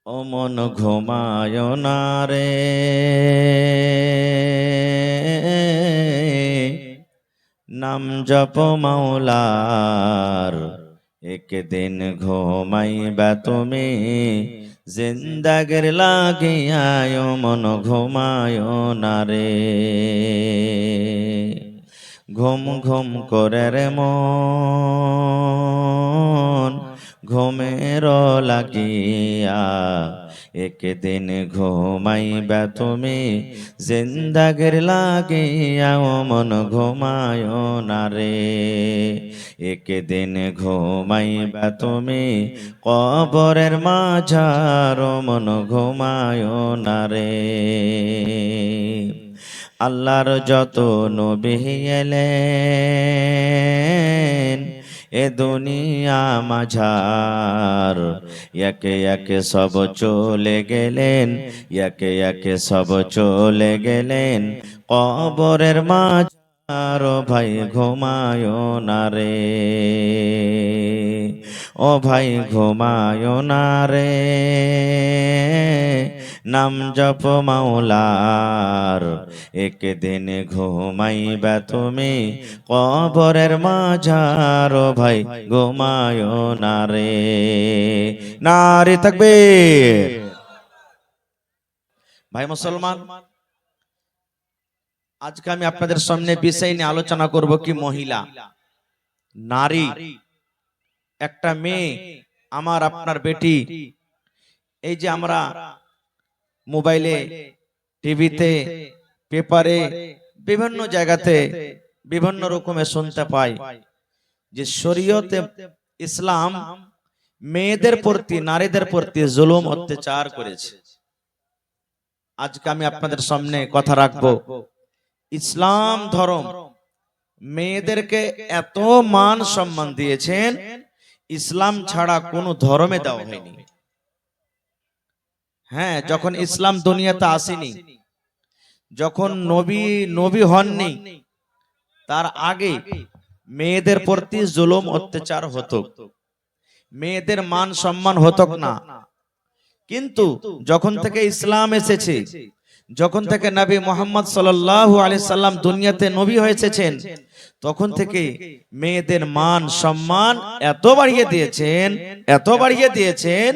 ও মন ঘুমায় না রে, নাম জপ মাওলার। একদিন ঘুমাইবা তুমি জিন্দাগির লাগিয়া, ও মন ঘুমায় না রে। ঘুম ঘুম করে রে মন ঘুমের লাগিয়া, একদিন ঘুমাইবা তুমি জিন্দাগির লাগিয়া, ও মন ঘুমায় না রে। একদিন ঘুমাইবা তুমি কবরের মাঝার, ও মন ঘুমায় না রে। আল্লাহর যত নবী এলেন এ দুনিয়া মাঝার, একে একে সব চলে গেলেন, একে একে সব চলে গেলেন কবরের মাঝার। ও ভাই ঘুমায় না রে, ও ভাই ঘুমায় না রে, নাম জপ মাওলার। একদিন ঘুমাইবা তুমি কবরের মাঝার, ও ভাই ঘুমায় না রে। নারে তাকবীর। ভাই মুসলমান, আজকে আমি আপনাদের সামনে বিষয় নিয়ে আলোচনা করব কি মহিলা, নারী, একটা মেয়ে, আমার আপনার বেটি। এই যে আমরা মোবাইলে, টিভিতে, পেপারে, বিভিন্ন জায়গাতে বিভিন্ন রকমের শুনতে পাই যে শরীয়তে ইসলাম মেয়েদের প্রতি, নারীদের প্রতি জুলুম অত্যাচার করেছে। আজকে আমি আপনাদের সামনে কথা রাখবো, ইসলাম ধর্ম মেয়েদেরকে এত মান সম্মান দিয়েছেন, ইসলাম ছাড়া কোনো ধর্মে দেওয়া হয়নি। হ্যাঁ, যখন ইসলাম দুনিয়াতে আসেনি, যখন নবী হননি, তার আগে মেয়েদের প্রতি জুলুম অত্যাচার হতো, মেয়েদের মান সম্মান হতো না। কিন্তু যখন থেকে ইসলাম এসেছে, যখন থেকে নবী মুহাম্মদ সাল্লাল্লাহু আলাইহি সাল্লাম দুনিয়াতে নবী হয়েছেন, তখন থেকে মেয়েদের মান সম্মান এত বাড়িয়ে দিয়েছেন, এত বাড়িয়ে দিয়েছেন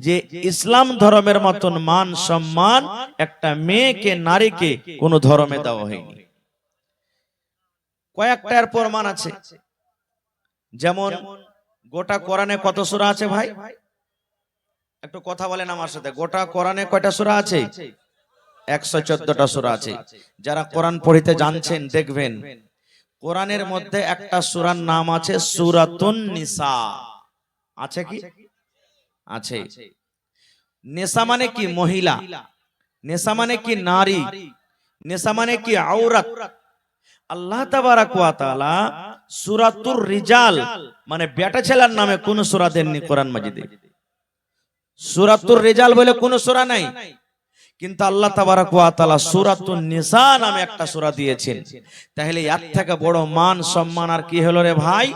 যে ইসলাম ধর্মের মতন মান সম্মান একটা মেয়েকে, নারীকে কোনো ধর্মে দেওয়া হয়নি। কয়েকটার প্রমাণ আছে, যেমন গোটা কোরআনে কত সূরা আছে ভাই? একটু কথা বলেন আমার সাথে, গোটা কোরআনে কয়টা সূরা আছে? 114টা সূরা আছে। যারা কোরআন পড়িতে জানছেন দেখবেন, কোরআনের মধ্যে একটা সূরার নাম আছে সূরাতুন নিসা। আছে কি? আছে। নিসা মানে কি? মহিলা। নিসা মানে কি? নারী। নিসা মানে কি? আওরাত। আল্লাহ তাবারাক ওয়া তাআলা সূরাতুর রিজাল মানে বেটা ছেলের নামে কোন সূরা দেননি কোরআন মাজিদে। সূরাতুর রিজাল বলে কোন সূরা নাই, কিন্তু আল্লাহ তাবারাক ওয়া তাআলা সূরাতুন নিসা নামে একটা সূরা দিয়েছেন। তাহলে এর থেকে বড় মান সম্মান আর কি হলো রে ভাই,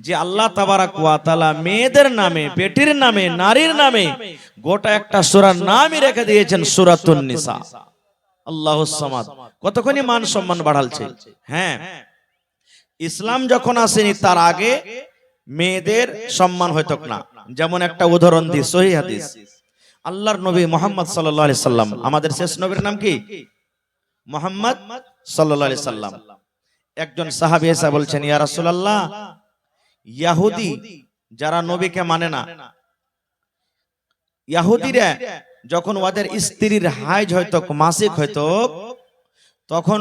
যে আল্লাহ তাবারাক ওয়া তাআলা মেয়েদের নামে, বেটির নামে, নারীর নামে গোটা একটা সূরার নামই রেখে দিয়েছেন সূরাতুন নিসা। আল্লাহুস সামাদ। কতখানি মান সম্মান বাড়ালছে। হ্যাঁ, ইসলাম যখন আসেনি তার আগে মেয়েদের সম্মান হইতো না। যেমন একটা উদাহরণ দিই, সহিহ হাদিস। আল্লাহর নবী মুহাম্মদ সাল্লাল্লাহু আলাইহি সাল্লাম, আমাদের শেষ নবীর নাম কি? মুহাম্মদ সাল্লাল্লাহু আলাইহি সাল্লাম। একজন সাহাবী এসে বলছেন, ইয়া রাসূলুল্লাহ, ইহুদি যারা নবীকে মানে না, ইহুদিরা যখন ওদের স্ত্রীর হাইজ হয়তো, মাসিক হয়তো, তখন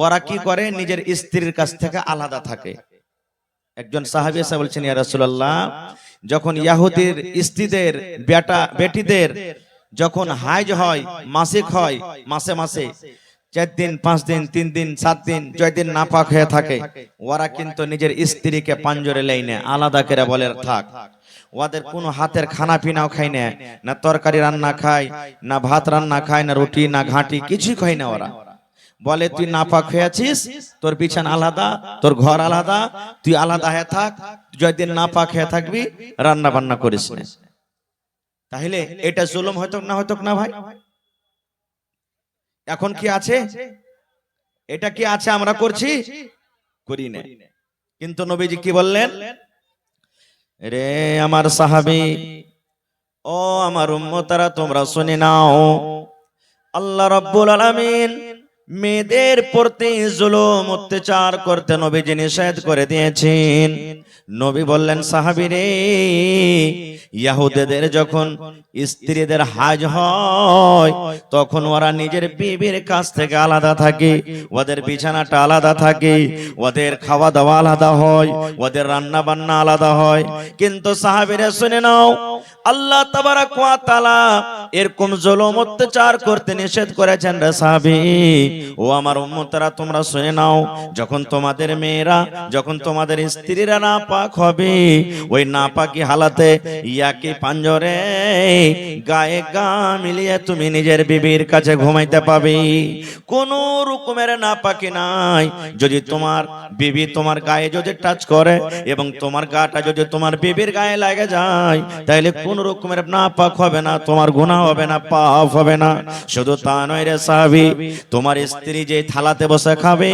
ওরা কি করে? নিজের স্ত্রীর কাছ থেকে আলাদা থাকে। একজন সাহাবী এসে বলছেন, ইয়া রাসূলুল্লাহ, যখন ইহুদির স্ত্রীদের, বেটিদের যখন হাইজ হয়, মাসিক হয়, মাসে মাসে 4 দিন, 5 দিন, 3 দিন, 7 দিন, 6 দিন নাপাক হয়ে থাকে, ওরা কিন্তু নিজের স্ত্রীকে পাঞ্জরে লেই না, আলাদা করে বলে থাক। ওদের কোনো হাতের খানা পিনাও খায় না, না তরকারি রান্না খায়, না ভাত রান্না খায়, না রুটি, না ঘাঁটি, কিছুই খায় না। ওরা বলে, তুই নাপাক হয়েছিস, তোর বিছানা আলাদা, তোর ঘর আলাদা, তুই আলাদা হয়ে থাক, যতদিন নাপাক হয়ে থাকবি রান্না বান্না করিস না। তাহলে এটা জুলুম হয়তো না ভাই? এখন কি আছে? এটা কি আছে আমরা করছি? করি না। কিন্তু নবীজি কি বললেন? রে আমার সাহাবী, ও আমার উম্মতারা, তোমরা শুনে নাও, আল্লাহ রাব্বুল আলামিন মেয়েদের প্রতি জুলুম অত্যাচার করতে নবীজি নিষেধ করে দিয়েছেন। নবী বললেন, সাহাবীরে, ইহুদিদের যখন স্ত্রীদের হাজ হয় তখন ওরা নিজের বিবির কাছ থেকে আলাদা থাকে, ওদের বিছানাটা আলাদা থাকে, ওদের খাওয়া দাওয়া আলাদা হয়, ওদের রান্না বান্না আলাদা হয়। কিন্তু সাহাবীরা শুনে নাও, আল্লাহ তাবারক ওয়া তাআলা এরকম জুলুম অত্যাচার করতে নিষেধ করেছেন রে সাহাবী। ও আমার উম্মতরা, তোমরা শুনে নাও, যখন তোমাদের মেয়েরা, যখন তোমাদের স্ত্রীরা নাপাক হবে, ওই নাপাকি হালাতে ইয়াকি পাঞ্জরে গায়ে গা মিলিয়ে তুমি নিজের বিবির কাছে ঘুমাইতে পাবে। কোন রকমের নাপাকি নাই। যদি তোমার বিবি তোমার গায়ে যদি টাচ করে এবং তোমার গাটা যদি তোমার বিবির গায়ে লাগে যায়, তাহলে কোন রকমের নাপাক হবে না, তোমার গুনাহ হবে না, পাপ হবে না। শুধু তা নয় রে সাহাবী, তোমার স্ত্রী যে থালাতে বসে খাবে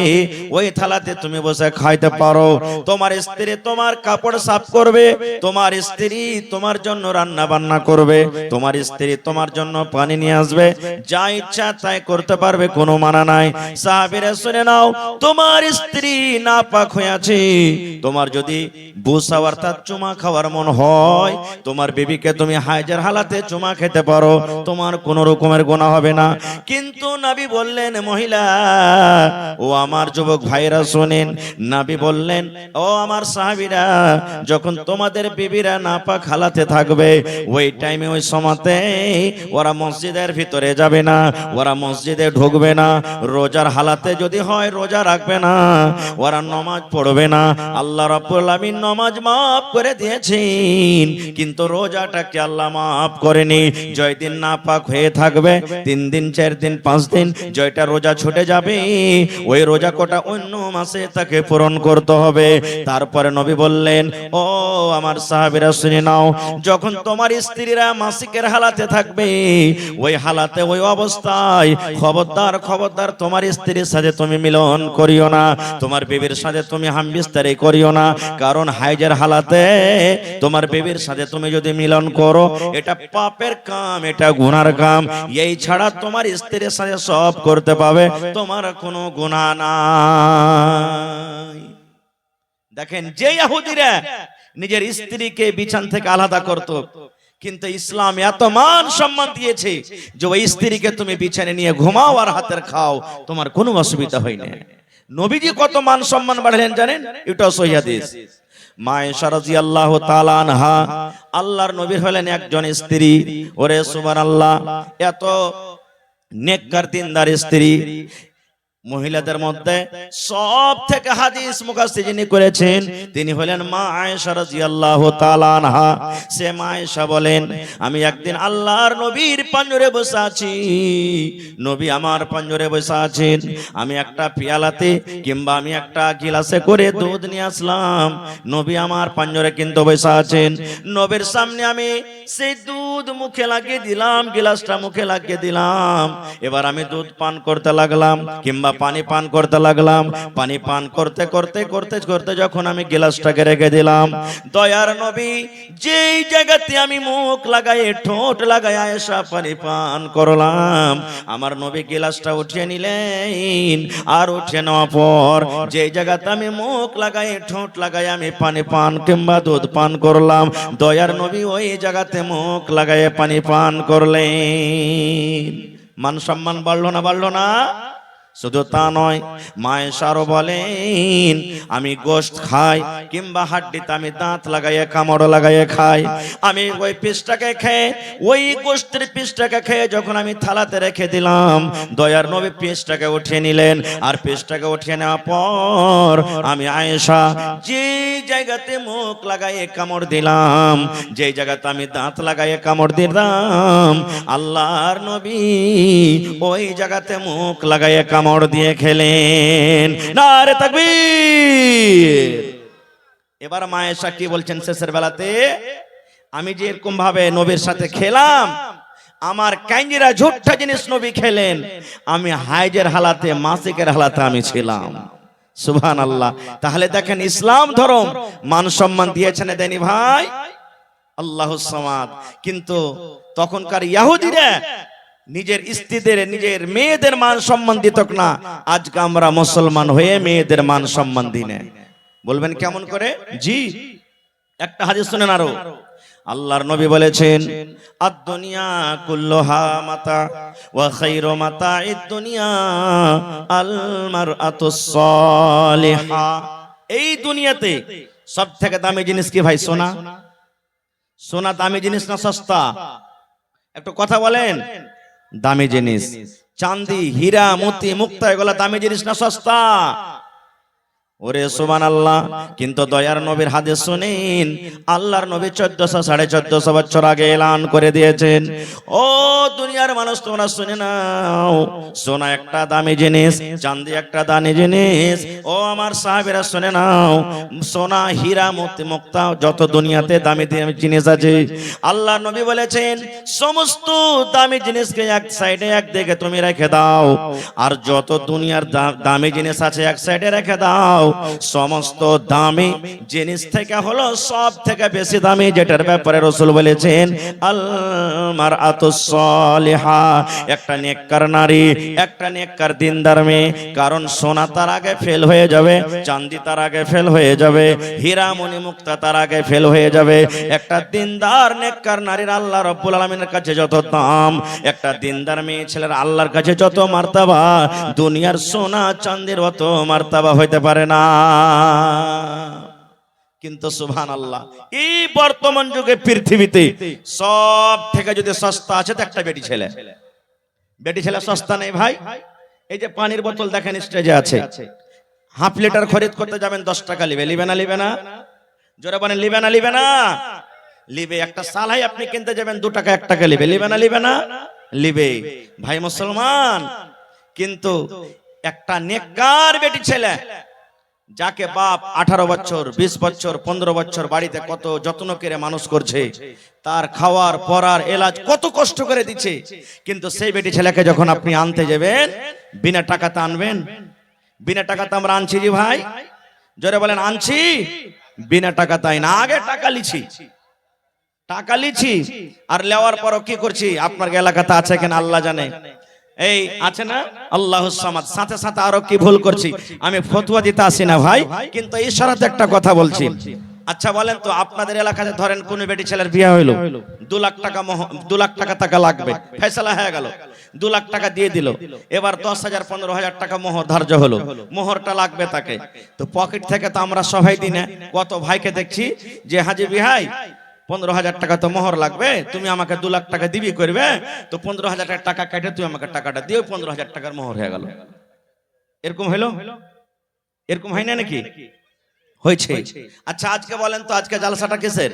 ওই থালাতে তুমি বসে খাইতে পারো। তোমার স্ত্রী তোমার কাপড় সাফ করবে, তোমার স্ত্রী তোমার জন্য রান্না বান্না করবে, তোমার স্ত্রী তোমার জন্য পানি নিয়ে আসবে, যা ইচ্ছা তাই করতে পারবে, কোনো মানা নাই। সাহাবীরা শুনে নাও, তোমার স্ত্রী নাপাক হয়েছে, তোমার যদি বুসা অর্থাৎ চুমা খাওয়ার মন হয়, তোমার বিবিকে তুমি হায়জার হালাতে চুমা খেতে পারো, তোমার কোন রকমের গুনাহ হবে না। কিন্তু নবী বললেন, মহিলা ও আমার যুবক ভাইরা শুনেন, নবী বললেন, ও আমার সাহাবীরা, যখন তোমাদের বিবিরা নাপাক হালাতে থাকবে ওই টাইমে, ওই সময়তে ওরা মসজিদের ভিতরে যাবে না, ওরা মসজিদে ঢুকবে না, রোজার হালাতে যদি হয় রোজা রাখবে না, ওরা নামাজ পড়বে না। আল্লাহ রাব্বুল আলামিন নামাজ মাফ করে দিয়েছেন, কিন্তু রোজাটাকে আল্লাহ মাফ করেনি। জয় দিন নাপাক হয়ে থাকবে, 3 দিন 4 দিন 5 দিন, জয়টা রোজা ছুটে যাবে, ওই রোজা কোটা অন্য মাসে তাকে পূরণ করতে হবে। তারপরে নবী বললেন, ও আমার সাহাবীরা শুনে নাও, যখন তোমার স্ত্রীরা মাসিকের হালাতে থাকবে ওই হালাতে, ওই অবস্থায় খবরদার খবরদার তোমার স্ত্রীর সাথে তুমি মিলন করিও না, তোমার বিবির সাথে তুমি হামবিস্তারি করিও না। কারণ হাইজের হালাতে তোমার বিবির সাথে তুমি যদি মিলন করো, এটা পাপের কাম, এটা গুনার কাম। এই ছাড়া তোমার স্ত্রীর সাথে সব করতে পাবে, তোমার কোনো গুনাহ নাই। দেখেন, যে ইহুদিরা নিজের স্ত্রীকে বিছান থেকে আলাদা করত, কিন্তু ইসলাম এত মান সম্মান দিয়েছে যে ওই স্ত্রীকে তুমি বিছানে নিয়ে ঘুমাও আর হাতের খাও, তোমার কোনো অসুবিধা হয় না। নবীজি কত মান সম্মান বাড়ালেন জানেন? এটা সহিহ হাদিস। মা আয়েশা রাদিয়াল্লাহু তাআলা আনহা, আল্লাহর নবীর হলেন একজন স্ত্রী। ওরে সুবহানাল্লাহ, এত নেককার দিনদার স্ত্রী। মহিলাদের মধ্যে সব থেকে হাদিস মুফাসসির যিনি করেছেন তিনি হলেন মা আয়েশা রাদিয়াল্লাহু তাআলা আনহা। সে মা আয়েশা বলেন, আমি একদিন আল্লাহর নবীর পাঞ্জরে বসে আছি, নবী আমার পাঞ্জরে বসে আছেন, আমি একটা পিয়ালাতে কিংবা আমি একটা গিলাসে করে দুধ নিয়ে আসলাম, নবী আমার পাঞ্জরে কিন্তু বসে আছেন। নবীর সামনে আমি সেই দুধ মুখে লাগিয়ে দিলাম, গিলাসটা মুখে লাগিয়ে দিলাম, এবার আমি দুধ পান করতে লাগলাম কিংবা পানি পান করতে লাগলাম। পানি পান করতে করতে করতে করতে যখন আমি গিলাসটাকে রেখে দিলাম, দয়ার নবী যেই জায়গাতে আমি মুখ লাগাই ঠোঁট লাগাই আয়েশা পানি পান করলাম, আমার নবী গিলাসটা উঠিয়ে নিলেন, আর উঠিয়ে নেওয়ার পর যেই জায়গাতে আমি মুখ লাগাই ঠোঁট লাগাই আমি পানি পান কিংবা দুধ পান করলাম, দয়ার নবী ওই জায়গাতে মুখ লাগাই পানি পান করলেন। মান সম্মান বাড়লো না বাড়লো না? শুধু তা নয়, মা আয়েশা আরো বলেন, আমি গোশত খাই কিংবা হাড্ডিতে আমি দাঁত লাগাইয়ে কামড় লাগাইয়ে খাই, আমি ওই পিসটাকে খেয়ে, ওই গোশতের পিসটাকে খেয়ে যখন আমি থালাতে রেখে দিলাম, দয়ার নবী পিসটাকে উঠিয়ে নিলেন, আর পিসটাকে উঠিয়ে নেওয়ার পর আমি আয়েশা যে জায়গাতে মুখ লাগাইয়ে কামড় দিলাম, যে জায়গাতে আমি দাঁত লাগাইয়ে কামড় দিলাম, আল্লাহর নবী ওই জায়গাতে মুখ লাগাইয়ে কামড় দিয়ে খেলেন। নারে তাকবীর। এবার মা আয়েশা কি বলছেন শেষের বেলাতে? আমি যে এরকম ভাবে নবীর সাথে খেলাম, আমার কাইঞ্জিরা ঝুট্টা জিনিস নবী খেলেন, আমি হাইজের হালাতে মাসিকের হালাতে আমি ছিলাম। সুবহানাল্লাহ। তাহলে দেখেন ইসলাম ধর্ম মান সম্মান দিয়েছেন দেনি ভাই আল্লাহুস সামাদ। কিন্তু তখনকার ইহুদিরা নিজের স্ত্রীদের নিজের মেয়েদের মান সম্মান দিত না। আজকে আমরা মুসলমান হয়ে মেয়েদের মান সম্মান দিই না। বলবেন কেমন করে? জি, একটা হাদিস শুনেন আরো। আল্লাহর নবী বলেছেন, আদ-দুনিয়া কুল্লুহা মাতা ওয়া খায়রু মাতা'id দুনিয়া আল মারআতুস সালিহা। এই দুনিয়াতে সবথেকে দামি জিনিস কি ভাই? সোনা। সোনা দামি জিনিস না সস্তা? একটু কথা বলেন। দামি জিনিস। চাঁদি, হীরা, মতি, মুক্তা এগুলা দামি জিনিস না সস্তা? ওরে সুবহানাল্লাহ। কিন্তু দয়ার নবীর হাদিস শুনেন, আল্লাহর নবী 1400-1450 বছর আগে এলান করে দিয়েছেন, ও দুনিয়ার মানুষ তোমরা শুনে নাও, সোনা একটা দামি জিনিস, চাঁদি একটা দামি জিনিস। ও আমার সাহাবীরা শুনে নাও, সোনা, হীরা, মতি, মুক্তা যত দুনিয়াতে দামি দামি জিনিস আছে, আল্লাহর নবী বলেছেন সমস্ত দামি জিনিসকে এক সাইডে একদিকে তুমি রেখে দাও, আর যত দুনিয়ার দামি জিনিস আছে এক সাইডে রেখে দাও। সমস্ত দামি জিনিস থেকে হলো সব থেকে বেশি দামি যেটার ব্যাপারে রাসূল বলেছেন আল মারআতুস সালিহা, একটা নেককার নারী, একটা নেককার দিনদার মেয়ে। কারণ সোনা তার আগে ফেল হয়ে যাবে, চাঁদি তার আগে ফেল হয়ে যাবে, হীরা মণি মুক্তা তার আগে ফেল হয়ে যাবে। একটা দিনদার নেককার নারীর আল্লাহ রাব্বুল আলামিনের কাছে যত দাম, একটা দিনদার মেয়ে ছেলের আল্লাহর কাছে যত মার্তাবা, দুনিয়ার সোনা চাঁদির অত মার্তাবা হইতে পারে না। কিন্তু সুবহানাল্লাহ, এই বর্তমান যুগে পৃথিবীতে সব থেকে যদি সস্তা আছে তো একটা বেটি ছেলে। বেটি ছেলে সস্তা নেই ভাই। এই যে পানির বোতল দেখেন স্টেজে আছে, হাফ লিটার খরিদ করতে যাবেন 10 টাকা লিবে, লিবে না লিবে না? জোরে বলেন লিবে না লিবে না? লিবে। একটা সালাই আপনি কিনতে যাবেন 2 টাকা 1 টাকা লিবে, লিবে না লিবে না? লিবে। ভাই মুসলমান, কিন্তু একটা নেককার বেটি ছেলে যাকে বাপ 18 বছর 20 বছর 15 বছর বাড়িতে কত যত্ন করে মানুষ করছে, তার খাওয়ার পরার এলাজ কত কষ্ট করে দিচ্ছে, কিন্তু সেই বেটি ছেলেকে যখন আপনি আনতে যাবেন বিনা টাকাতে আনবেন? বিনা টাকাতে আমরা আনছি জি ভাই? জোরে বলেন আনছি? বিনা টাকা তাই না, আগে টাকা লিছি, টাকা লিছি, আর লেওয়ার পরও কি করছি আপনার এলাকাতে আছে কিনা আল্লাহ জানে। এই আছে না আল্লাহুস সামাদ, সাথে সাথে আরো কি ভুল করছি, আমি ফতোয়া দিতে আসি না ভাই, কিন্তু ইশারাতে একটা কথা বলছি। আচ্ছা বলেন তো, আপনাদের এলাকাতে ধরেন কোন বেটি ছেলের বিয়ে হইলো, 2 লাখ টাকা 2 লাখ টাকা লাগবে, ফয়সালা হয়ে গেল, 2 লাখ টাকা দিয়ে দিল, এবার 10,000 15,000 টাকা মোহর ধার্য হলো, মোহরটা লাগবে তাকে, তো পকেট থেকে তো আমরা সবাই দিই না, কত ভাইকে দেখছি যে হাজি বিহাই 15,000 টাকা তো মোহর লাগবে, তুমি আমাকে 2 লাখ টাকা দিবি করবে, তো 15,000 টাকা কেটে তুই আমাকে টাকাটা দিও, 15,000 টাকার মোহর হয়ে গেল। এরকম হলো? এরকম হয় না নাকি? হয়েছে। আচ্ছা আজকে বলেন তো, আজকে জালসাটা কিসের?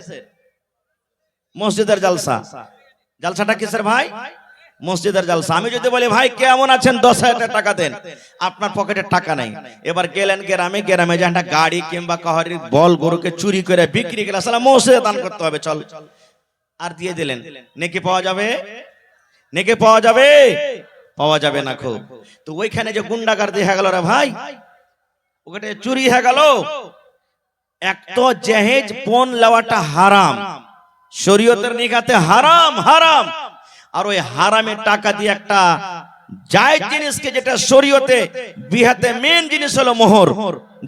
মসজিদের জালসা। জালসাটা কিসের ভাই? মসজিদের জালসা। আমি যদি বলি ভাই কেমন আছেন, 10,000 টাকা দেন, আপনার পকেটে টাকা নাই, এবার গেলেন গ্রামে, গ্রামে যে একটা গাড়ি কিংবা কাহারির বল গরুকে চুরি করে বিক্রি করে সালা মসজিদে দান করতে হবে, চল, আর দিয়ে দিলেন, নেকি পাওয়া যাবে? নেকি পাওয়া যাবে? পাওয়া যাবে না। খুব তো ওইখানে যে গুন্ডাগার্দি হয়ে গেল রে ভাই, ওখানে চুরি হয়ে গেল, এক তো জাহেজ পণ লওয়াটা হারাম, শরীয়তের নিগাতে হারাম, হারাম, আর ওই হারামের টাকা দিয়ে একটা জায়েজ জিনিসকে, যেটা শরীয়তে বিহাতে মেন জিনিস হলো মোহর,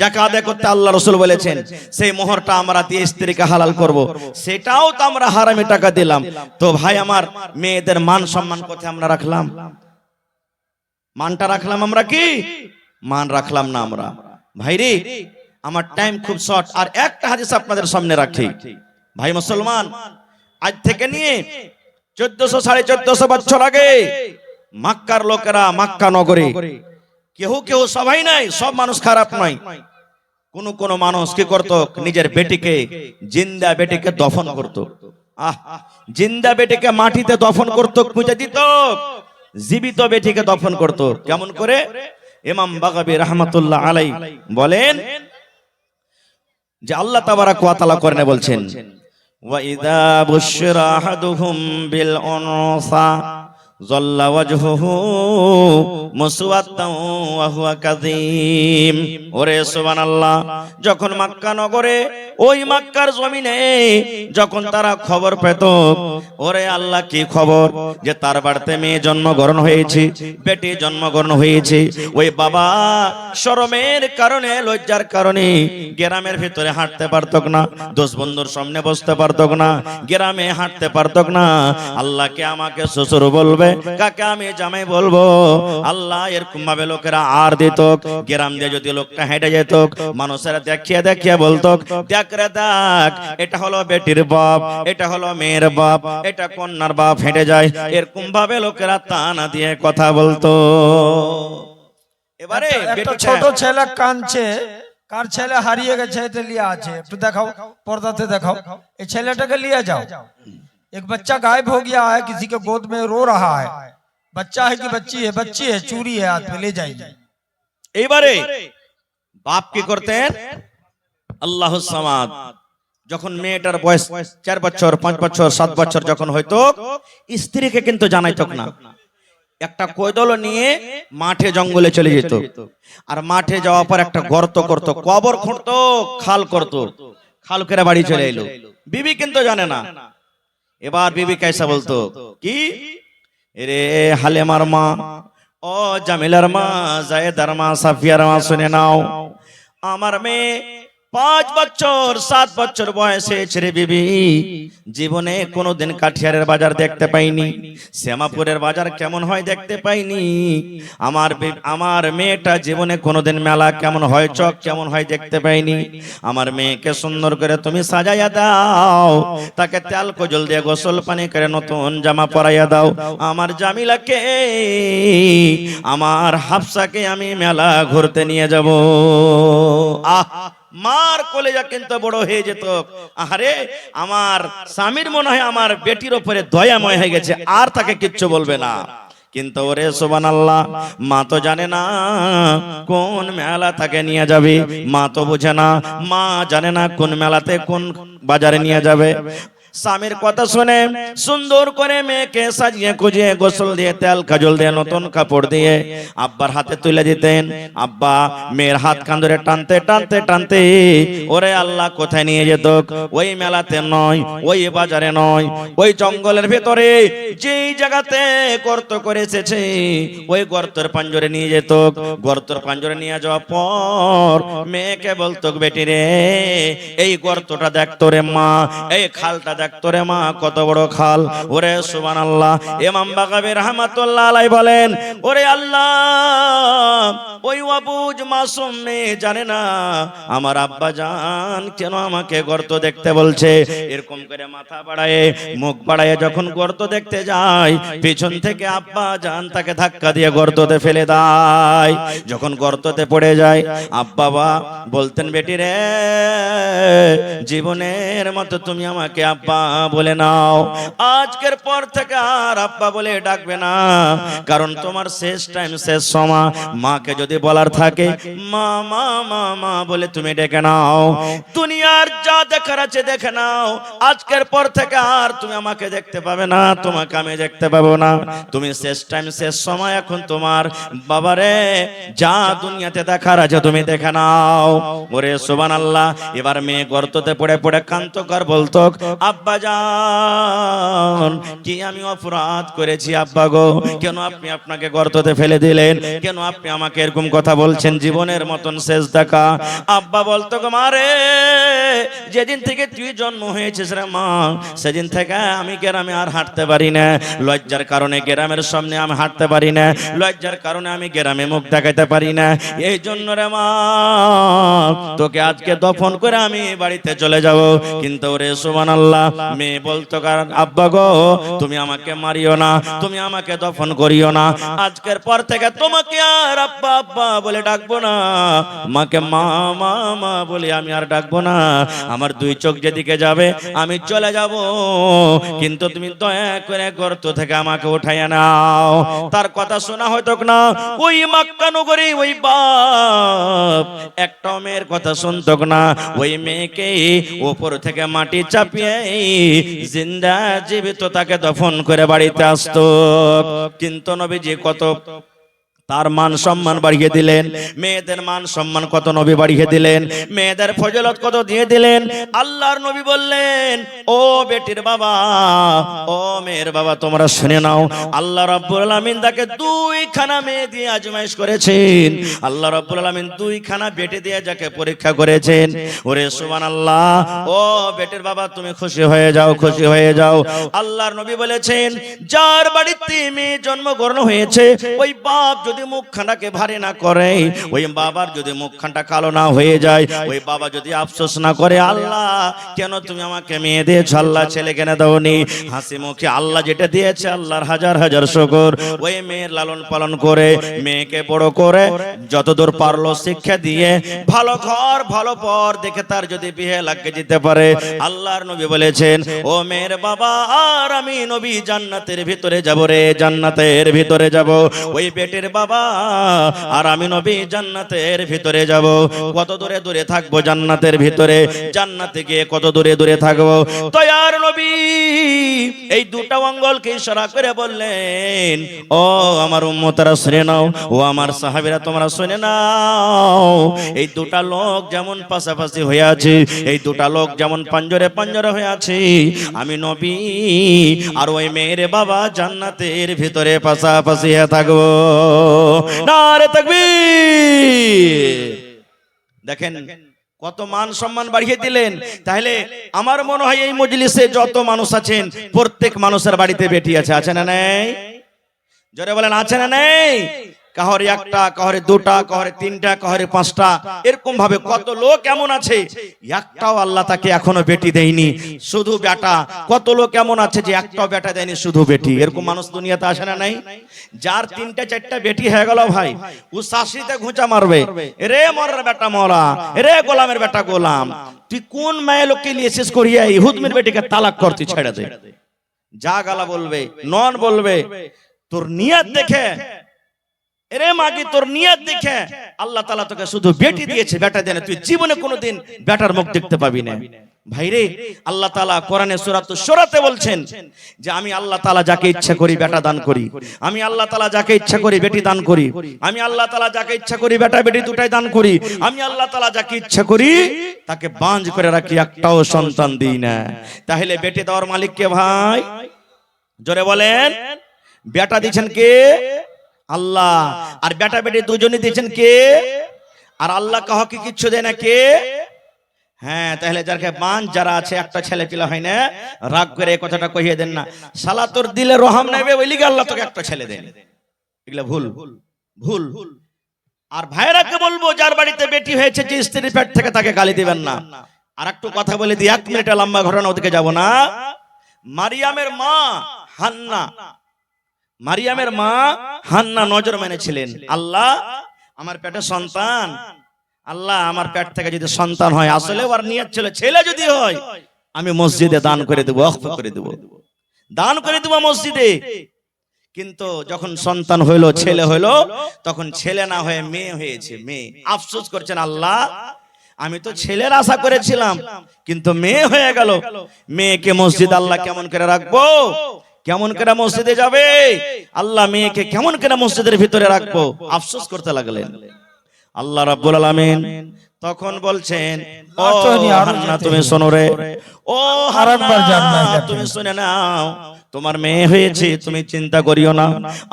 যাকে আদায় করতে আল্লাহ রাসূল বলেছেন, সেই মোহরটা আমরা দিয়ে স্ত্রীকে হালাল করব, সেটাও তো আমরা হারামি টাকা দিলাম। তো ভাই আমার, মেয়েদের মান সম্মান কোথায় আমরা রাখলাম? মানটা রাখলাম আমরা কি? মান রাখলাম না আমরা। ভাইরে আমার টাইম খুব শর্ট, আর একটা হাদিস আপনাদের সামনে রাখি। ভাই মুসলমান, আজ থেকে নিয়ে 1400-1450 বছর আগে মক্কার লোকেরা, মক্কা নগরে কেউ কেউ, সবাই নাই, সব মানুষ খারাপ নয়, কোন কোন মানুষ কি করত, নিজের বেটিকে, জিন্দা বেটিকে দফন করত। জিন্দা বেটিকে মাটিতে দফন করত, খুঁজে দিত, জীবিত বেটিকে দফন করত। কেমন করে? ইমাম বাগাবী রাহমাতুল্লাহ আলাইহি বলেন যে আল্লাহ তাবারাক ওয়া তাআলা কোরআনে বলছেন, ওয়াইদা বুশিরা আহাদুহুম বিল উনসা যাল্লা ওয়াজহুহু মুসওয়াদ্দান ওয়া হুয়া কাযীম। ওরে সুবহানাল্লাহ, যখন মক্কা নগরে ওই মক্কার জমিনে যখন তারা খবর পেত, ওরে আল্লাহ কি খবর, যে তার বাড়িতে মেয়ে জন্মগ্রহণ হয়েছে, বেটি জন্মগ্রহণ হয়েছে, ওই বাবা শরমের কারণে, লজ্জার কারণে গ্রামের ভিতরে হাঁটতে পারত না, দোস্ত বন্ধুর সামনে বসতে পারত না, গ্রামে হাঁটতে পারত না। আল্লাহকে আমাকে শ্বশুর বলবে, কাকে আমি জামাই বলবো। আল্লাহ এরকম ভাবে লোকেরা আর দিত, গ্রাম দিয়ে যদি লোকটা হেঁটে যেত, মানুষেরা দেখিয়ে দেখিয়ে বলতো, দেখ রে দেখ, এটা হলো বেটির বাপ, এটা হলো মেয়ের বাপ, এটা কন্যার বাপ হেঁটে যায়। এরকম ভাবে লোকেরা তানা দিয়ে কথা বলতো। এবারে একটা ছোট ছেলে কাঁদছে, কার ছেলে হারিয়ে গেছে, এটা লিয়ে আছে, একটু দেখাও, পর্দাতে দেখাও, এই ছেলেটাকে লিয়ে যাও। एक बच्चा गायब हो गया है, किसी के गोद में रो रहा है, बच्चा है कि बच्ची है? बच्ची है, चूड़ी है हाथ में, ले जाइए। এইবারে বাপ কি করতেন? আল্লাহু সামাদ। যখন মেয়েটার বয়স 4 বছর 5 বছর 7 বছর যখন হয়তো, স্ত্রীকে কিন্তু জানাইতো না। একটা কৈদল নিয়ে মাঠে জঙ্গলে চলে যেত, আর মাঠে যাওয়ার পর একটা গর্ত করত, কবর খুঁড়তো, খাল করত, খাল করে বাড়ি চলে এলো। বিবি কিন্তু জানে না। এবার বিবি কাইসা বলতো কি, রে হালেমার মা, ও জামিলার মা, জায়েদার মা, সাফিয়ার মা, শুনে নাও, আমার মেয়ে 5 বছর 7 বছর বয়সে ছেড়ে বিবি জীবনে কোনোদিন কাঠিয়ারের বাজার দেখতে পাইনি, শ্যামাপুরের বাজার কেমন হয় দেখতে পাইনি। আমার মেয়েটা জীবনে কোনোদিন মেলা কেমন হয়, চক কেমন হয় দেখতে পাইনি। আমার মেয়েকে সুন্দর করে তুমি সাজাইয়া দাও, তাকে তেল কজল দিয়ে গোসল পানি করে নতুন জামা পরাইয়া দাও। আমার জামিলাকে, আমার হাফসাকে আমি মেলা ঘুরতে নিয়ে যাব। আহ, মার কলেজা কিন্তু বড় হয়ে যেত। আরে আমার স্বামীর মনে হয় আমার বেটির উপরে দয়াময় হয়ে গেছে, আর তাকে কিচ্ছু বলবে না। কিন্তু ওরে সুবহানাল্লাহ, মা তো জানে না কোন মেলা তাকে নিয়ে যাবে, মা তো বুঝে না, মা জানে না কোন মেলাতে কোন বাজারে নিয়ে যাবে। স্বামীর কথা শুনে সুন্দর করে মেয়েকে সাজিয়ে গুজিয়ে গোসল দিয়ে তেল কাজল দিয়ে নতুন কাপড় দিয়ে আব্বার হাতে তুলে দিতেন। আব্বা মেয়ের হাত কান ধরে টানতে টানতে টানতে ওরে আল্লাহ কোথায় নিয়ে যেত? ওই মেলাতে নয়, ওই বাজারে নয়, ওই জঙ্গলের ভেতরে যেই জায়গাতে গর্ত করে এসেছে, ওই গর্তের পাঞ্জরে নিয়ে যেত। গর্তের পাঞ্জরে নিয়ে যাওয়ার পর মেয়েকে বলতো, বেটি রে, এই গর্তটা দেখতো রে মা, এই খালটা দেখতো রে মা, কত বড় খাল। ওরে সুবহানাল্লাহ, ইমাম বাগাবী রাহমাতুল্লাহ আলাইহি বলেন, ওরে আল্লাহ, ওই অবুঝ মাসুম মেয়ে জানে না আমার আব্বা জান কেন আমাকে গর্ত দেখতে বলছে। এরকম করে মাথা বাড়ায়, মুখ বাড়ায় যখন গর্ত দেখতে যায়, পিছন থেকে আব্বা জান তাকে ধাক্কা দিয়ে গর্ততে ফেলে দেয়। যখন গর্ততে পড়ে যায়, আব্বা বলতেন, বেটি রে, জীবনের মতো তুমি আমাকে আব্বা বলে নাও, আজকের পর থেকে আর আব্বা বলে ডাকবে না, কারণ তোমার শেষ টাইম, শেষ সময়। মাকে যদি বলার থাকে মা মা মা মা বলে তুমি ডেকে নাও, দুনিয়ার যা দেখার আছে দেখে নাও, আজকের পর থেকে আর তুমি আমাকে দেখতে পাবে না, তোমাকে আমি দেখতে পাবো না, তুমি শেষ টাইম, শেষ সময়, এখন তোমার বাবারে যা দুনিয়াতে দেখার আছে তুমি দেখে নাও। ওরে সুবহানাল্লাহ, এবার মেয়ে গর্ততে পড়ে পড়ে কান্তকর বলতো, আব্বা জান কি আমি অপরাধ করেছি আব্বা গো, কেন আপনি আপনাকে গর্ততে ফেলে দিলেন, কেন আপনি আমাকে এরকম কথা বলছেন, জীবনের মতন শেষ দেখা। আব্বা বলতো, গো মারে, যেদিন থেকে তুই জন্ম হয়েছিস রে মা, সেদিন থেকে আমি গ্রামে আর হাঁটতে পারি না, লজ্জার কারণে গ্রামের সামনে আমি হাঁটতে পারি না, লজ্জার কারণে আমি গ্রামে মুখ দেখাতে পারি না, এই জন্য রে মা তোকে আজকে দফন করে আমি বাড়িতে চলে যাব। কিন্তু ওরে সুবহানাল্লাহ, মেয়ে বলতো, কারণ আব্বা গো তুমি আমাকে মারিও না, তুমি আমাকে দফন করিও না, আজকের পর থেকে তোমাকে আর আব্বা আব্বা বলে ডাকবো না, মাকে মা মা মা বলে আমি আর ডাকবো না। আমার দুই চোখ যেদিকে যাবে আমি চলে যাব, কিন্তু তুমি দয়া করে গর্ত থেকে আমাকে উঠাইয়া নাও। তার কথা শোনা হয়তো না, ওই মক্কা নগরী ওই বাপ একটা মেয়ের কথা শুনতো না। ওই মেয়েকে উপর থেকে মাটি চাপিয়ে জিন্দা জীবিত তাকে দফন করে বাড়িতে আসতো। কিন্তু নবীজি কত তার মান সম্মান বাড়িয়ে দিলেন, মেয়েদের মান সম্মান কত নবী বাড়িয়ে দিলেন, মেয়েদের ফজিলত কত দিয়ে দিলেন। আল্লাহর নবী বললেন, ও বেটির বাবা, ও মেয়ের বাবা, তোমরা শুনে নাও, আল্লাহ রাব্বুল আলামিন তাকে দুইখানা মেয়ে দিয়ে আজমাইশ করেছেন। আল্লাহ রাব্বুল আলামিন দুইখানা বেটি দিয়ে যাকে পরীক্ষা করেছেন। ওরে সুবহানাল্লাহ, ও বেটির বাবা তুমি খুশি হয়ে যাও, খুশি হয়ে যাও। আল্লাহর নবী বলেছেন, যার বাড়িতে মেয়ে জন্মগ্রহণ হয়েছে ওই বাপ যদি মুখখানাকে ভারী না করে, ওই বাবার যদি মুখখানটা কালো না হয়ে যায়, ওই বাবা যদি আফসোস না করে, আল্লাহ কেন তুমি আমাকে মেয়ে দিয়েছো, আল্লাহ ছেলে কেন দাওনি, হাসি মুখে আল্লাহ যেটা দিয়েছে আল্লাহর হাজার হাজার শুকর। ওই মেয়ের লালন পালন করে মেয়েকে বড় করে যতদূর পারলো শিক্ষা দিয়ে ভালো ঘর ভালো পর দেখে তার যদি বিয়ে লাগে যেতে পারে, আল্লাহর নবী বলেছেন, ও মেয়ের বাবা আর আমি নবী জান্নাতের ভিতরে যাব রে, জান্নাতের ভিতরে যাব। ওই বেটির বাবা আর আমি নবী জান্নাতের ভিতরে যাব। কত দূরে দূরে থাকবো জান্নাতের ভিতরে, জান্নাতে গিয়ে কত দূরে দূরে থাকবো। তয়ার নবী এই দুটা আঙ্গুলকে ইশারা করে বললেন, ও আমার উম্মতরা শুনে নাও, ও আমার সাহাবীরা তোমরা শুনে নাও, এই দুটা লোক যেমন পাশাপাশি হয়ে আছে, এই দুটা লোক যেমন পাঞ্জরে পাঞ্জরে হয়ে আছে, আমি নবী আর ওই মেয়ের বাবা জান্নাতের ভিতরে পাশাপাশি হয়ে থাকবো। নারে তাকবীর। দেখেন কত মান সম্মান বাড়িয়ে দিলেন। তাহলে আমার মনে হয় এই মজলিসে যত মানুষ আছেন প্রত্যেক মানুষের বাড়িতে বেটি আছে, আছে না নেই? জোরে বলেন, আছে না নেই? কাহরে একটা, কাহরে দুটা, কাহরে তিনটা, কাহরে পাঁচটা, এরকম ভাবে কত লোক এমন আছে একটাও আল্লাহ তাকে এখনো বেটি দেয়নি, শুধু বেটা। কত লোক এমন আছে যে একটাও বেটা দেয়নি, শুধু বেটি। এরকম মানুষ দুনিয়াতে আসে না নাই? যার তিনটা চারটা বেটি হয়ে গেল ভাই, ও শাশিতে ঘুঁচা মারবে, রে মরার বেটা মরা, রে গোলামের বেটা গোলাম, তুই কোন মায়ের লোককে নিয়ে শেষ করিয়া ইহুদমের বেটিকে তালাক করতে ছেড়ে দে। যা গালা বলবে, নন বলবে, তোর নিয়ত দেখে, এরে মাগি তোর নিয়ত দেখে আল্লাহ তাআলা তোকে শুধু বেটি দিয়েছে, বেটা দেন, তুই জীবনে কোনোদিন বেটার মুখ দেখতে পাবি না। ভাইরে, আল্লাহ তাআলা কোরআনে সূরা শুরাতে বলছেন যে আমি আল্লাহ তাআলা যাকে ইচ্ছা করি বেটা দান করি, আমি আল্লাহ তাআলা যাকে ইচ্ছা করি বেটি দান করি, আমি আল্লাহ তাআলা যাকে ইচ্ছা করি বেটা বেটি দুটাই দান করি, আমি আল্লাহ তাআলা যাকে ইচ্ছা করি তাকে বাঁঝ করে রাখি, একটাও সন্তান দিই না। তাহলে বেটি দেওয়ার মালিক কে ভাই? জোরে বলেন। বেটা দিয়েছেন কে? আল্লাহ। আর বেটা বেটি দুজনই দিয়েছেন কে? আর আল্লাহ কাউকে কিচ্ছু দেয় না কে? হ্যাঁ, তাহলে যারকে বান যারা আছে একটা ছেলে পিলা হয় না, রাগ করে এই কথাটা কহিয়ে দেন না, শালা তোর দিলে রহম নেবে ওই লিগে আল্লাহ তোকে একটা ছেলে দেন। এগুলা ভুল ভুল। আর ভাইরাকে বলবো যার বাড়িতে বেটি হয়েছে যে স্ত্রীর পেট থেকে তাকে গালি দিবেন না। আর একটু কথা বলে দিই, 1 মিনিটে লম্বা ঘটনা, ওদিকে যাব না। মারিয়ামের মা হান্না, মারিয়ামের মা হান্না নজর মেনেছিলেন, আল্লাহ আমার পেটে সন্তান, আল্লাহ আমার পেট থেকে যদি সন্তান হয়, আসলে ওর নিয়ত ছিল ছেলে যদি হয় আমি মসজিদে দান করে দেবো, ওয়াকফ করে দেবো, দান করে দেবো মসজিদে। কিন্তু যখন সন্তান হইলো, ছেলে হইলো, তখন ছেলে না হয়ে মেয়ে হয়েছে। মেয়ে আফসোস করছেন, আল্লাহ আমি তো ছেলের আশা করেছিলাম কিন্তু মেয়ে হয়ে গেল, মেয়েকে মসজিদ আল্লাহ কেমন করে রাখবো, কেমন করে মসজিদে যাবে, আল্লাহ মেয়েকে কেমন করে মসজিদের ভিতরে রাখবো, আফসোস করতে লাগলেন। আল্লাহ রাব্বুল আলামিন তখন বলছেন, ও হান্না তুমি শোনো রে, ও হান্না তুমি শুনে নাও, তোমার মেয়ে হয়েছে, তুমি চিন্তা করিও না,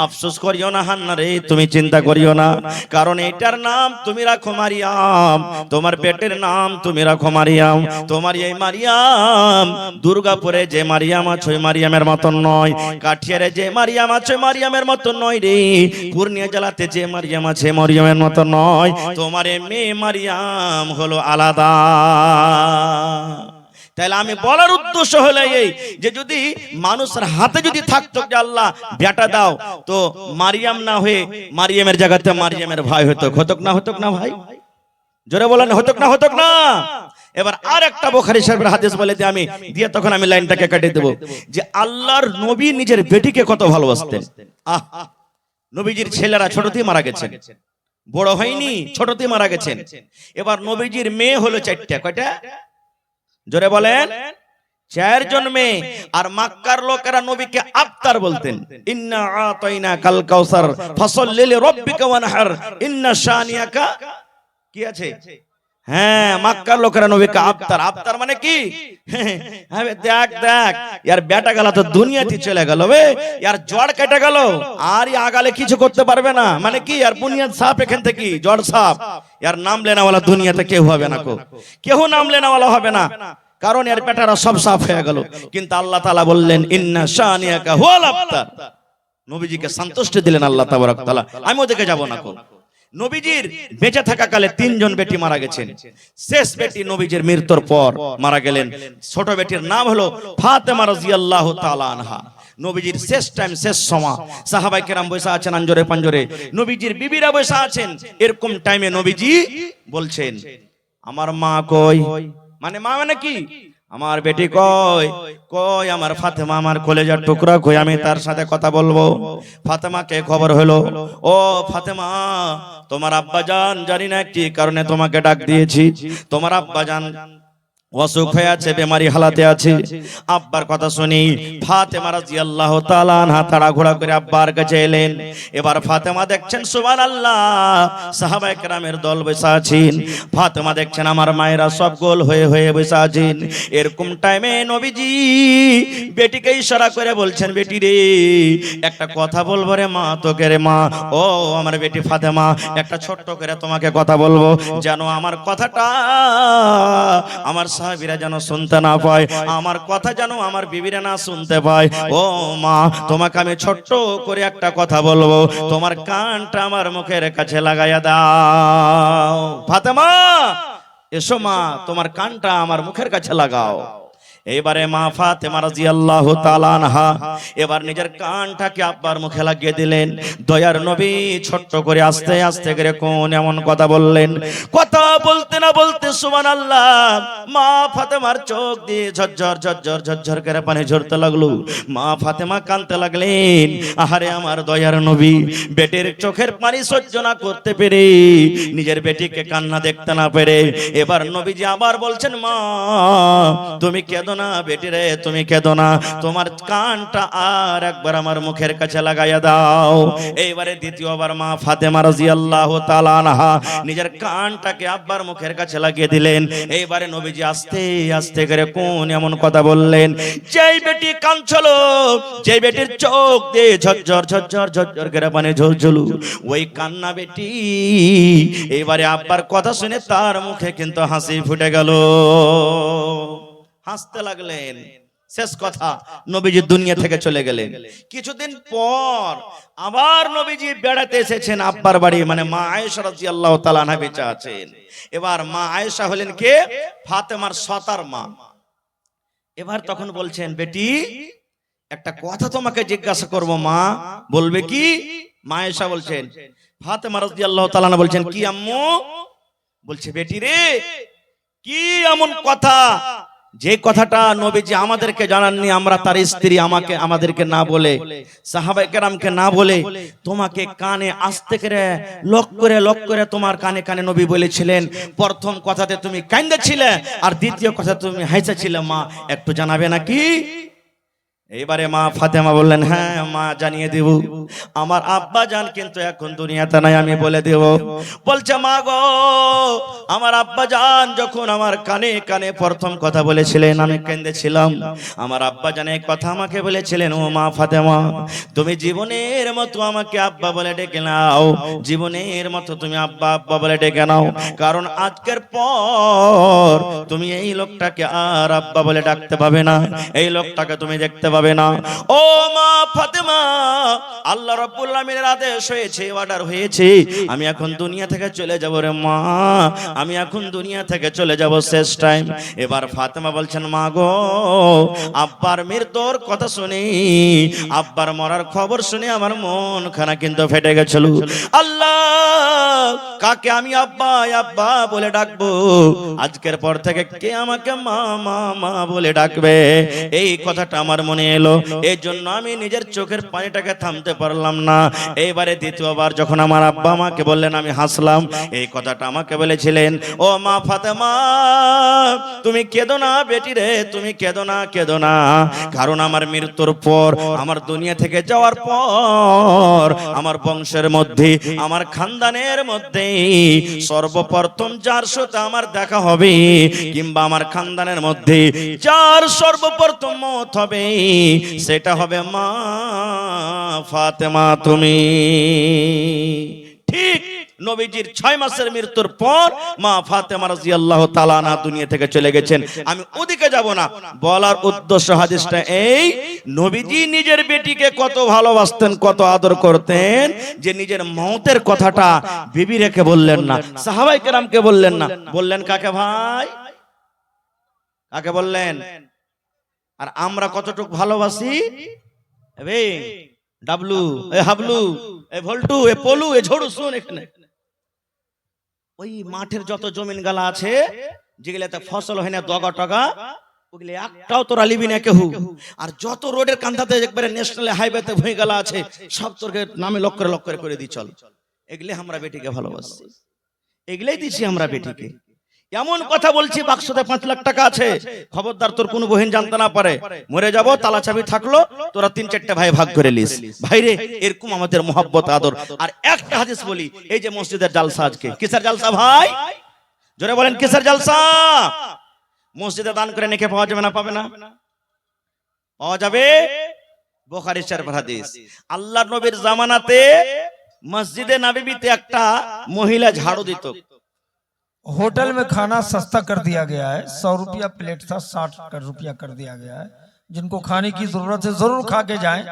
আফসোস করিও না হান্না রে, তুমি চিন্তা করিও না, কারণ এটার নাম তুমি রাখো মারিয়াম, তোমার পেটের নাম তুমি রাখো মারিয়াম। তোমার এই মারিয়াম দুর্গাপুরে যে মারিয়াম আছে ওই মারিয়ামের মতন নয়, কাঠিয়ারে যে মারিয়াম আছে মারিয়ামের মতন নয় রে, পূর্ণিয়া জেলাতে যে মারিয়াম আছে মারিয়ামের মতন নয়, তোমার এই মেয়ে মারিয়াম হলো আলাদা। তাহলে আমি বলার উদ্দেশ্য হলো এই যে যদি মানুষের হাতে যদি থাকতো যে আল্লাহ বেটা দাও, তো মারিয়াম না হয়ে মারিয়ামের জায়গাতে মারিয়ামের ভাই হতো, হতক না ভাই? জোরে বলেন, হতক না? এবার আর একটা বুখারী শরীফের হাদিস বলে দিয়ে আমি তখন আমি লাইনটাকে কেটে দেব যে আল্লাহর নবী নিজের বেটিকে কত ভালোবাসতেন। নবীজির ছেলেরা ছোটতেই মারা গেছেন, বড় হয়নি, ছোটতেই মারা গেছেন। এবার নবীজির মেয়ে হলো 4টা। কয়টা? জোরে বলেন, 4 জন মেয়ে। আর মক্কার লোকেরা নবীকে আফতার বলতেন। ইন্না আতাইনা কাল কাউসার ফাসাল্লি লিরাব্বিকা ওয়ানহার ইন্না শানিয়াকা, কি আছে? হ্যাঁ, মক্কার লোকেরা নবীকে আফতার। আফতার মানে কি? হ্যাঁ দেখ ইয়ার বেটা গেল তো দুনিয়াতে চলে গেল, ইয়ার জড় কেটে গেল, আর আগালে কিছু করতে পারবে না। মানে কি? আর বুনিয়াদ সাফ, এখান থেকে জড় সাফ। ইয়ার নাম লেনাওয়ালা দুনিয়াতে কেউ হবে না, কেউ নাম লেনাওয়ালা হবে না, কারণ এর বেটারা সব সাফ হয়ে গেল। কিন্তু আল্লাহ তাআলা বললেন ইন্না শানিয়াকা হুয়াল আফতার। নবীজিকে সন্তুষ্টি দিলেন আল্লাহ তাবারক তাআলা। আমি ওদিকে যাব না। নবীজির বেঁচে থাকাকালে 3 জন বেটি মারা গেছেন। শেষ বেটি নবীজির মৃত্যুর পর মারা গেলেন। ছোট বেটির নাম হলো ফাতেমা রাদিয়াল্লাহু তাআলা আনহা। নবীজির শেষ টাইম, শেষ সময় সাহাবায়ে কেরাম বসে আছেন আঞ্জরে পাঞ্জরে, নবীজির বিবিরা বসে আছেন। এরকম টাইমে নবীজি বলছেন আমার মা কই? মানে মা মানে কি? আমার বেটি কই? কই আমার ফাতেমা, আমার কলেজার টুকরা কই? আমি তার সাথে কথা বলবো। ফাতেমাকে খবর হলো, ও ফাতেমা, তোমার আব্বাজান জানি না কি কারণে তোমাকে ডাক দিয়েছি। তোমার আব্বাজান অসুখ হয়ে আছে, বেমারি হালাতে আছে। আব্বার কথা শুনি ফাতেমা রাদিয়াল্লাহু তাআলা আনহা তাড়াহুড়া করে আব্বার কাছে এলেন। এবার ফাতেমা দেখছেন সুবহানাল্লাহ, সাহাবায়ে কেরামের দল বসে আছেন। ফাতেমা দেখছেন আমার মায়েরা সব গোল হয়ে হয়ে বসে আছেন। এরকম টাইমে নবীজি বেটিকে ইশারা করে বলছেন, বেটি রে একটা কথা বলবো রে মা, তোকে রে মা, ও আমার বেটি ফাতেমা, একটা ছোট্ট করে তোমাকে কথা বলবো, জানো আমার কথাটা আমার সাহাবীরা যেন শুনতে না পায়, আমার কথা যেন আমার বিবিরা না শুনতে পায়। ও মা, তোমাকে আমি ছোট্ট করে একটা কথা বলবো, তোমার কানটা আমার মুখের কাছে লাগাইয়া দাও। ফাতেমা এসো মা, তোমার কানটা আমার মুখের কাছে লাগাও। এবারে মা ফাতেমা রাদিয়াল্লাহু তাআলা আনহা এবার নিজের কানটাকে আব্বার মুখে লাগিয়ে দিলেন। দয়ার নবী ছোট্ট করে আস্তে আস্তে করে কোন এমন কথা বললেন, কথা বলতে না বলতে সুবহানাল্লাহ মা ফাতেমার চোখ দিয়ে ঝরঝর করে পানি ঝরতে লাগলো। মা ফাতেমা কাঁদতে লাগলেন, আহারে আমার দয়ার নবী বেটির চোখের পানি সহ্য না করতে পেরে, নিজের বেটিকে কান্না দেখতে না পেরে এবার নবীজি আবার বলছেন, মা তুমি কেঁদো না বেটি রে, তুমি কেঁদো না, তোমার কানটা আর একবার আমার মুখের কাছে লাগাইয়া দাও। এইবারে দ্বিতীয়বার মা ফাতেমা রাদিয়াল্লাহু তাআলা আনহা নিজের কানটাকে আব্বার মুখের কাছে লাগিয়ে দিলেন। এইবারে নবীজি আস্তে আস্তে করে কোন এমন কথা বললেন, যেই বেটি কাঁদছিল, যেই বেটির চোখ দিয়ে ঝরঝর করে পানি ঝরঝর, ওই কান্না বেটি এইবারে আব্বার কথা শুনে তার মুখে কিন্তু হাসি ফুটে গেল, হাসতে লাগলেন। শেষ কথা, নবীজি দুনিয়া থেকে চলে গেলেন। কিছুদিন পর আবার নবীজি বেড়াতে এসেছেন আব্বার বাড়ি, মানে মা আয়েশা রাদিয়াল্লাহু তাআলা আনহা বেঁচে আছেন। এবার মা আয়েশা হলেন কে? ফাতেমার সতার মা। এবার তখন বলছেন, বেটি একটা কথা তোমাকে জিজ্ঞাসা করব মা, বলবে কি? মা আয়েশা বলছেন, ফাতেমা রাদিয়াল্লাহু তাআলা আনহা বলছেন, কি আম্মু? বলছে, বেটি রে কি এমন কথা যে কথাটা নবীজি আমাদেরকে জানাননি, আমরা তার স্ত্রী, আমাদেরকে না বলে, সাহাবায়ে কেরামকে না বলে, তোমাকে কানে আস্তে করে লক করে তোমার কানে কানে নবী বলেছিলেন। প্রথম কথাতে তুমি কাঁদেছিলে আর দ্বিতীয় কথা তুমি হাসেছিলে, মা একটু জানাবে নাকি? এবারে মা ফাতেমা বললেন, হ্যাঁ মা জানিয়ে দেব, আমার আব্বা জান কিন্তু এখন দুনিয়াতে নাই, আমি বলে দেব। বলছে, মা গো আমার আব্বা জান যখন আমার কানে কানে প্রথম কথা বলেছিলেন আমি কেঁদেছিলাম। আমার আব্বা জান এই কথা আমাকে বলেছিলেন, ও মা ফাতেমা তুমি জীবনের মতো আমাকে আব্বা বলে ডেকে নাও, জীবনের মতো তুমি আব্বা আব্বা বলে ডেকে নাও, কারণ আজকের পর তুমি এই লোকটাকে আর আব্বা বলে ডাকতে পাবে না, এই লোকটাকে তুমি দেখতে পাবে না। ও মা ফাতেমা আল্লাহ রাব্বুল আলামিনের আদেশ হয়েছে, অর্ডার হয়েছে, আমি এখন দুনিয়া থেকে চলে যাব রে মা, আমি এখন দুনিয়া থেকে চলে যাব, শেষ টাইম। এবার ফাতেমা বলছেন, মা গো, আব্বার মৃত্যুর কথা শুনি, আব্বার মরার খবর শুনে আমার মন খানা কিন্তু ফেটে গেছিল। আল্লাহ, কাকে আমি আব্বা আব্বা বলে ডাকবো? আজকের পর থেকে কে আমাকে মা মা মা বলে ডাকবে? এই কথাটা আমার মনে এলো, এই জন্য আমি নিজের চোখের পানিটাকে থামতে পারলাম না। এইবারে দ্বিতীয়বার যখন আমার আব্বা আমাকে বললেন, আমি হাসলাম। এই কথাটা আমাকে বলেছিলেন, ও মা ফাতেমা, তুমি কেঁদো না বেটি রে, তুমি কেঁদো না, কেঁদো না। কারণ আমার মৃত্যুর পর, আমার দুনিয়া থেকে যাওয়ার পর, আমার বংশের মধ্যে, আমার খানদানের মধ্যে সর্বপ্রথম যার সাথে আমার দেখা হবে, কিংবা আমার খানদানের মধ্যে যার সর্বপ্রথম মত হবে, সেটা হবে মা ফাতেমা তুমি। ঠিক নবীজির 6 মাসের মৃত্যুর পর মা ফাতেমা রাদিয়াল্লাহু তাআলা আনহা দুনিয়া থেকে চলে গেছেন। আমি ওদিকে যাব না, বলার উদ্দেশ্য হাদিসটা এই, নবীজি নিজের বেটিকে কত ভালোবাসতেন, কত আদর করতেন, যে নিজের মওতের কথাটা বিবি রেখে বললেন না, সাহাবায়ে কেরামকে বললেন না, বললেন কাকে ভাই? কাকে বললেন? আর আমরা কতটুকু ভালোবাসি? এ ডাবলু, এ হাবলু, এ ভল্টু, এ পলু, এ ঝড়ু, শুন এখানে, ওই মাঠের যত জমিন গালা আছে, যেগুলাতে ফসল হয় না, দগা টগা, ওগুলো একটাও তোরা লিবি না কেউ। আর যত রোডের কান্ধাতে একবারে ন্যাশনাল হাইওয়েতে ভুঁই গালা আছে, সব তোরকে নামে লক্ষ্য করে দিই, চল। এগুলো আমরা বেটিকে ভালোবাসি, এগুলাই দিছি আমরা বেটিকে। এমন কথা বলছি, বাক্সতে 5 লাখ টাকা আছে, খবরদার তোর কোনো বহিন জানতে না পারে, মরে যাব, তালা চাবি থাকলো, তোরা 3-4টা ভাই ভাগ করে লিস। ভাইরে, এরকম আমাদের মহব্বত আদর। আর একটা হাদিস বলি, এই যে মসজিদের জালসা আজকে, কিসের জালসা ভাই? জোরে বলেন, কিসের জালসা? মসজিদে দান করে নেকি পাওয়া যাবে না? পাবে না? পাওয়া যাবে। বুখারী শরীফের হাদিস, আল্লাহর নবীর জামানাতে মসজিদে নববীতে একটা মহিলা ঝাড়ু দিত। होटल में खाना सस्ता कर दिया गया है, 100 रुपया प्लेट था, 60 रुपया कर दिया गया है। जिनको खाने की जरूरत है जरूर खा के जाएं,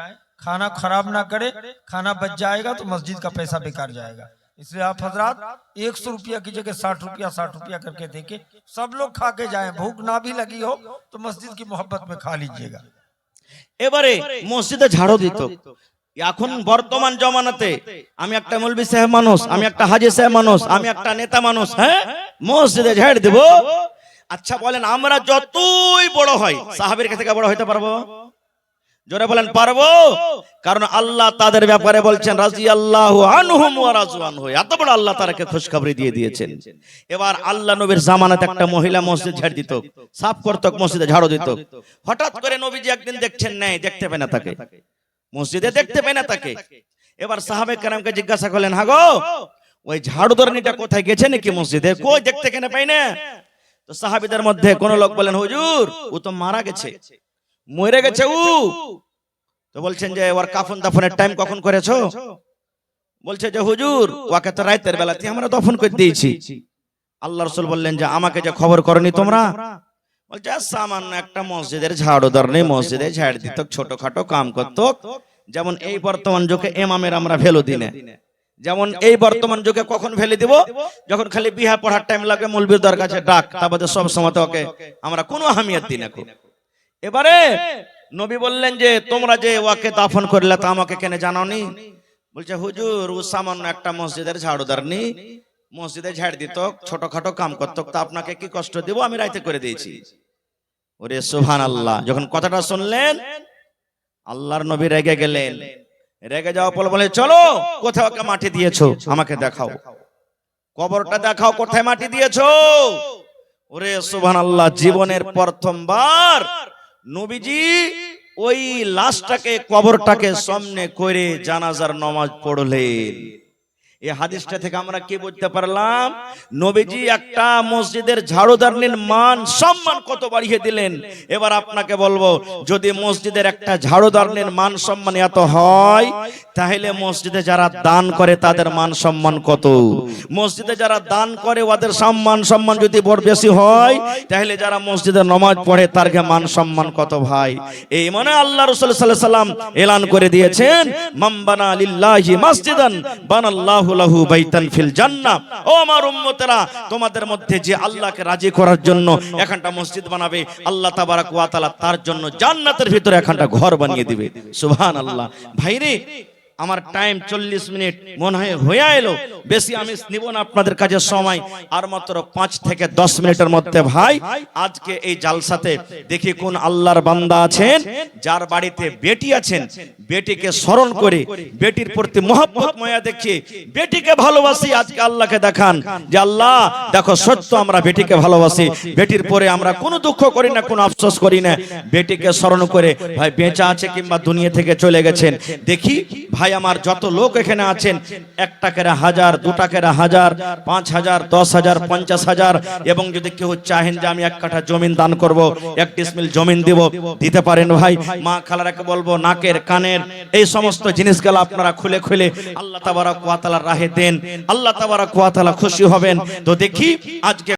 खाना खराब ना करे, खाना बच जाएगा तो मस्जिद का पैसा बेकार जाएगा। इसलिए आप हजरात 100 रुपया की जगह 60 रुपया करके देके सब लोग खा के जाएं। भूख ना भी लगी हो तो मस्जिद की मोहब्बत में खा लीजिएगा। এবারে মসজিদে ঝাড়ু দিত। এখন বর্তমান জমানাতে আমি একটা মৌলভী সাহেব মানুষ, আমি একটা হাজী সাহেব মানুষ, আমি একটা নেতা মানুষ, হ্যাঁ, মসজিদে ঝাড় দেব। আচ্ছা বলেন, আমরা যতই বড় হই, সাহাবীর থেকে বড় হইতে পারবো? জোরে বলেন, পারবো? কারণ আল্লাহ তাদের ব্যাপারে বলছেন, রাদিয়াল্লাহু আনহুম ওয়া রাযু আনহু, এত বড় আল্লাহ তাদেরকে খুশখবরি দিয়ে দিয়েছেন। এবার আল্লাহ নবীর জামানাতে একটা মহিলা মসজিদ ঝাড় দিত, সাফ করত, মসজিদে ঝাড়ু দিত। হঠাৎ করে নবীজি একদিন দেখছেন, নাই দেখতে পেন না তাকে, মসজিদে দেখতে পেন না তাকে। এবার সাহাবায়ে কেরামকে জিজ্ঞাসা করলেন, হাগো, ওই ঝাড়ুদারনিটা কোথায় গেছে নাকি মসজিদে? কই দেখতে কেন পাই না? তো সাহাবীদের মধ্যে কোন লোক বলেন, হুজুর, ও তো মারা গেছে, মরে গেছে ও। তো বলছেন যে ওর কাফন দাফনের টাইম কখন করেছো? বলছে যে হুজুর, ওকে তো রাতের বেলাতে আমরা দফন করে দিয়েছি। আল্লাহ রাসূল বললেন যে আমাকে যে খবর করনি তোমরা? বলছে সামান্য একটা মসজিদের ঝাড়ুদার নেই, মসজিদে ঝাড় দিত, ছোটখাটো কাম করত। যেমন এই বর্তমান যুগে ইমামের আমরা ভ্যালু দিই না, যেমন এই বর্তমান যুগে কখন ভ্যালু দিব? যখন খালি বিহা পড়ার টাইম লাগে, মৌলবীর দর কাছে ডাক, তারপরে সব সময় ওকে আমরা কোনো আহমিয়ত দিই না। এবারে নবী বললেন যে তোমরা যে ওকে দাফন করলে তা আমাকে কেন জানাওনি? বলছে হুজুর, ও সামান্য একটা মসজিদের ঝাড়ুদার নেই, মসজিদে ঝাড় দিত, ছোটখাটো কাম করত, তা আপনাকে কি কষ্ট দেব? আমি রাইতে করে দিয়েছি। ওরে সুবহানাল্লাহ! যখন কথাটা শুনলেন, আল্লাহর নবী রেগে গেলেন। রেগে যাওয়ার পর বলে, চলো, কোথায় ওকে মাটি দিয়েছো আমাকে দেখাও, কবরটা দেখাও, কোথায় মাটি দিয়েছো। ওরে সুবহানাল্লাহ! জীবনের প্রথমবার নবীজি ওই লাশটাকে, কবরটাকে সামনে করে জানাজার নামাজ পড়লেন। এই হাদিসটা থেকে আমরা কি বুঝতে পারলাম? নবীজি একটা মসজিদের ঝাড়ুদারনির মান সম্মান কত বাড়িয়ে দিলেন। এবার আপনাকে বলবো, যদি মসজিদের একটা ঝাড়ুদারনির মান সম্মান এত হয়, তাহলে মসজিদে যারা দান করে তাদের মান সম্মান কত? মসজিদে যারা দান করে ওদের সম্মান যদি বড় বেশি হয়, তাহলে যারা মসজিদে নামাজ পড়ে তার মান সম্মান কত ভাই? এই মানে আল্লাহ রাসূল সাল্লাল্লাহু আলাইহি সাল্লাম এলান করে দিয়েছেন, মান বানা লিল্লাহি মাসজিদান বানাল্লাহু লাহু বাইতান ফিল জান্নাহ। ও আমার উম্মতেরা, তোমাদের মধ্যে যে আল্লাহকে রাজি করার জন্য এখানটা মসজিদ বানাবে, আল্লাহ তাবারাক ওয়া তাআলা তার জন্য জান্নাতের ভিতরে এখানটা ঘর বানিয়ে দিবে। সুবহানাল্লাহ। ভাইরে, আমার টাইম 40 মিনিট মনে হয় হয়ে এলো, বেশি আমি নিব না আপনাদের কাছে সময়, আর মাত্র 5 থেকে 10 মিনিটের মধ্যে ভাই আজকে এই জালসাতে দেখি কোন আল্লাহর বান্দা আছেন যার বাড়িতে বেটি আছেন, বেটিকে স্মরণ করে বেটির প্রতি মহব্বত মায়া দেখিয়ে বেটিকে ভালোবাসি, আজকে আল্লাহকে দেখান যে আল্লাহ দেখো সত্য আমরা বেটিকে ভালোবাসি, বেটির পরে আমরা কোনো দুঃখ করি না, কোনো আফসোস করি না, বেটিকে স্মরণ করে ভাই বেঁচে আছে কিংবা দুনিয়া থেকে চলে গেছেন। দেখি ভাই আমার যত লোক এখানে আছেন, 1 টাকার 1000, 2 টাকার 1000, 5000, 10000, 50000, এবং যদি কেউ চাহেন যে আমি 1 কাঠা জমিন দান করব, 1 ডিসমিল জমিন দিব, দিতে পারেন ভাই। মা খালারাকে বলবো নাকের কানের এই সমস্ত জিনিসগুলো আপনারা খুলে খুলে আল্লাহ তাবারাক ওয়া তাআলার রাহে দেন, আল্লাহ তাবারাক ওয়া তাআলা খুশি হবেন। তো দেখি আজকে